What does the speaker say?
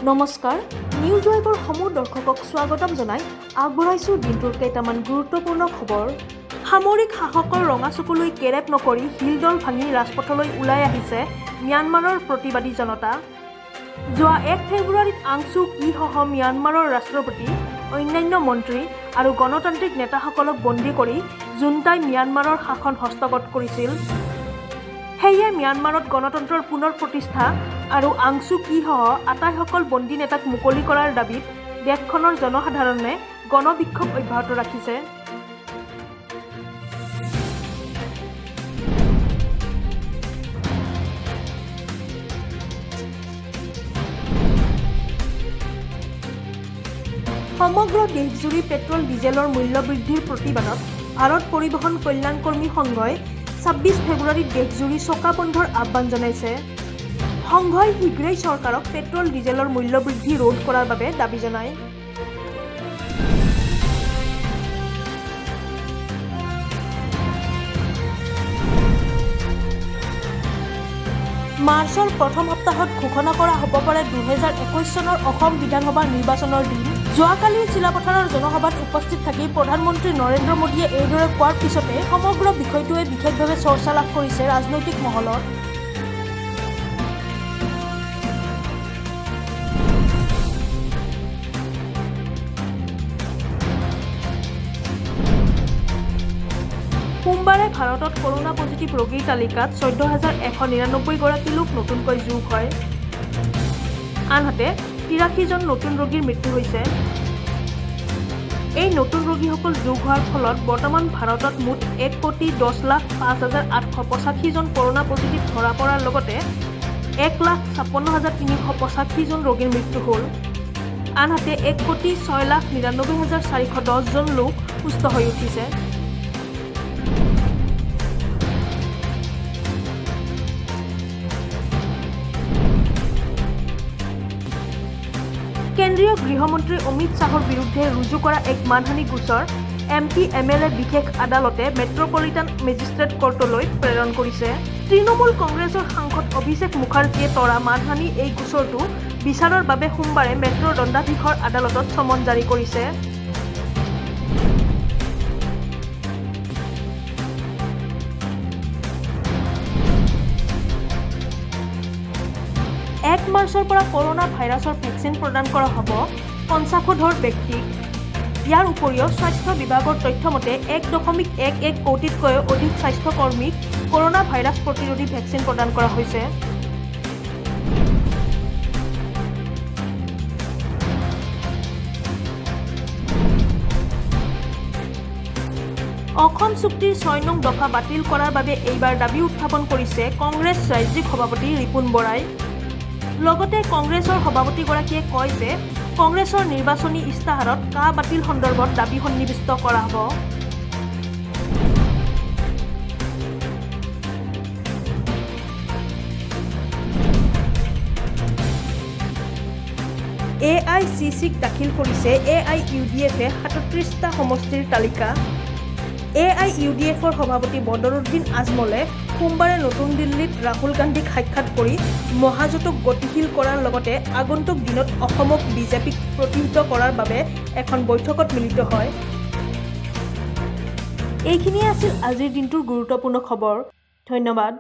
নমস্কাৰ, নিউজ ৱাইবৰ সমূহ দৰ্শকক স্বাগতম জনাই আগবঢ়াইছোঁ দিনটোৰ কেইটামান গুৰুত্বপূৰ্ণ খবৰ। সামৰিক শাসকৰ ৰঙা চকুলৈ কেৰেপ নকৰি শিলদল ভাঙি ৰাজপথলৈ ওলাই আহিছে ম্যানমাৰৰ প্ৰতিবাদী জনতা। যোৱা 1 ফেব্ৰুৱাৰীত আং ছু কিসহ ম্যানমাৰৰ ৰাষ্ট্ৰপতি, অন্যান্য মন্ত্ৰী আৰু গণতান্ত্ৰিক নেতাসকলক বন্দী কৰি জুণ্টাই ম্যানমাৰৰ শাসন হস্তগত কৰিছিল। সেয়ে ম্যানমাৰত গণতন্ত্ৰৰ পুনৰ প্ৰতিষ্ঠা আৰু আং ছু কিসহ আটাইসকল বন্দী নেতাক মুকলি কৰাৰ দাবীত দেশখনৰ জনসাধাৰণে গণবিক্ষোভ অব্যাহত ৰাখিছে। সমগ্ৰ দেশজুৰি পেট্ৰল ডিজেলৰ মূল্য বৃদ্ধিৰ প্ৰতিবাদত ভাৰত পৰিবহণ কল্যাণ কৰ্মী সংঘই 26 ফেব্ৰুৱাৰীত দেশজুৰি চকা বন্ধৰ আহ্বান জনাইছে। সংঘই শীঘ্ৰেই চৰকাৰক পেট্ৰল ডিজেলৰ মূল্য বৃদ্ধি ৰোধ কৰাৰ বাবে দাবী জনায়। মাৰ্চৰ প্ৰথম সপ্তাহত ঘোষণা কৰা হ'ব পাৰে 2021 চনৰ অসম বিধানসভা নিৰ্বাচনৰ দিন। যোৱাকালিৰ চিলাপথাৰৰ জনসভাত উপস্থিত থাকি প্ৰধানমন্ত্ৰী নৰেন্দ্ৰ মোদীয়ে এইদৰে কোৱাৰ পিছতে সমগ্ৰ বিষয়টোৱে বিশেষভাৱে চৰ্চা লাভ কৰিছে ৰাজনৈতিক মহলত। সোমবাৰে ভাৰতত কৰোনা পজিটিভ ৰোগীৰ তালিকাত 14,199 গৰাকী লোক নতুনকৈ যোগ হয়। আনহাতে 83 জন নতুন ৰোগীৰ মৃত্যু হৈছে। এই নতুন ৰোগীসকল যোগ হোৱাৰ ফলত বৰ্তমান ভাৰতত মুঠ 1,10,05,885 জন কৰোনা পজিটিভ ধৰা পৰাৰ লগতে 1,56,385 জন ৰোগীৰ মৃত্যু হ'ল। আনহাতে 1,06,99,410 জন লোক সুস্থ হৈ উঠিছে। কেন্দ্ৰীয় গৃহমন্ত্ৰী অমিত শ্বাহৰ বিৰুদ্ধে ৰুজু কৰা এক মানহানি গোচৰ MP-MLA বিশেষ আদালতে মেট্ৰপলিটান মেজিষ্ট্ৰেট কোৰ্টলৈ প্ৰেৰণ কৰিছে। তৃণমূল কংগ্ৰেছৰ সাংসদ অভিষেক মুখাৰ্জীয়ে তৰা মানহানি এই গোচৰটো বিচাৰৰ বাবে সোমবাৰে মেট্ৰ' দণ্ডাধীশৰ আদালতত চমন জাৰি কৰিছে। মাৰ্চৰ পৰা কৰোনা ভাইৰাছৰ ভেকচিন প্ৰদান কৰা হ'ব 50,000 ব্যক্তিক। ইয়াৰ উপৰিও স্বাস্থ্য বিভাগৰ তথ্য মতে 1.11 কোটিতকৈও অধিক স্বাস্থ্যকৰ্মীক কৰোনা ভাইৰাছ প্ৰতিৰোধী ভেকচিন প্ৰদান কৰা হৈছে। অসম চুক্তিৰ 6 নং দফা বাতিল কৰাৰ বাবে এইবাৰ দাবী উত্থাপন কৰিছে কংগ্ৰেছ ৰাজ্যিক সভাপতি ৰিপুন বৰাই। লগতে কংগ্ৰেছৰ সভাপতিগৰাকীয়ে কয় যে কংগ্ৰেছৰ নিৰ্বাচনী ইস্তাহাৰত কা বাতিল সন্দৰ্ভত দাবী সন্নিৱিষ্ট কৰা হ'ব। AICCক দাখিল কৰিছে AIUDFে 37টা সমষ্টিৰ তালিকা। AIUDFৰ সভাপতি বদৰুদ্দিন আজমলে সোমবাৰে নতুন দিল্লীত ৰাহুল গান্ধীক সাক্ষাৎ কৰি মহাজোঁটক গতিশীল কৰাৰ লগতে আগন্তুক দিনত অসমক বিজেপিক প্ৰতিহত কৰাৰ বাবে এখন বৈঠকত মিলিত হয়। এইখিনিয়ে আছিল আজিৰ দিনটোৰ গুৰুত্বপূৰ্ণ খবৰ। ধন্যবাদ।